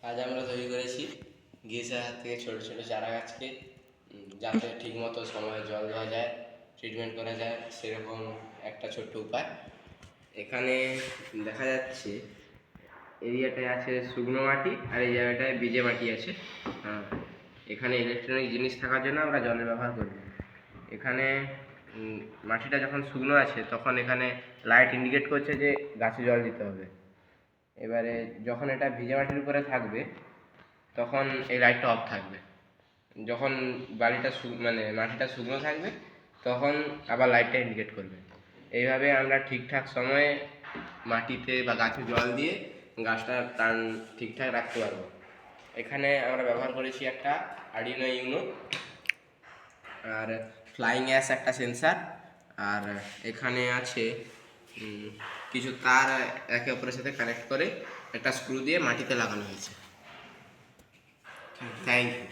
আজ আমরা তৈরি করেছি গ্রিসের হাত থেকে ছোটো ছোটো চারা গাছকে যাতে ঠিকমতো সময়ে জল দেওয়া যায়, ট্রিটমেন্ট করা যায়, সেরকম একটা ছোট্ট উপায়। এখানে দেখা যাচ্ছে এরিয়াটায় আছে শুকনো মাটি আর এই জায়গাটায় ভিজে মাটি আছে। এখানে ইলেকট্রনিক জিনিস থাকার জন্য আমরা জলের ব্যবহার করি। এখানে মাটিটা যখন শুকনো আছে তখন এখানে লাইট ইন্ডিকেট করছে যে গাছে জল দিতে হবে। এবারে যখন এটা ভিজে মাটির উপরে থাকবে তখন এই লাইটটা অফ থাকবে। যখন মাটিটা শুকনো থাকবে তখন আবার লাইটটা ইন্ডিকেট করবে। এইভাবে আমরা ঠিকঠাক সময়ে মাটিতে বা গাছে জল দিয়ে গাছটা ঠিকঠাক রাখতে পারবো। এখানে আমরা ব্যবহার করেছি একটা আরডিনো ইউনো আর ফ্লাইং অ্যাশ একটা সেন্সার, আর এখানে আছে কিছু তার একে অপরের সাথে কানেক্ট করে একটা স্ক্রু দিয়ে মাটিতে লাগানো হয়েছে। Thank you.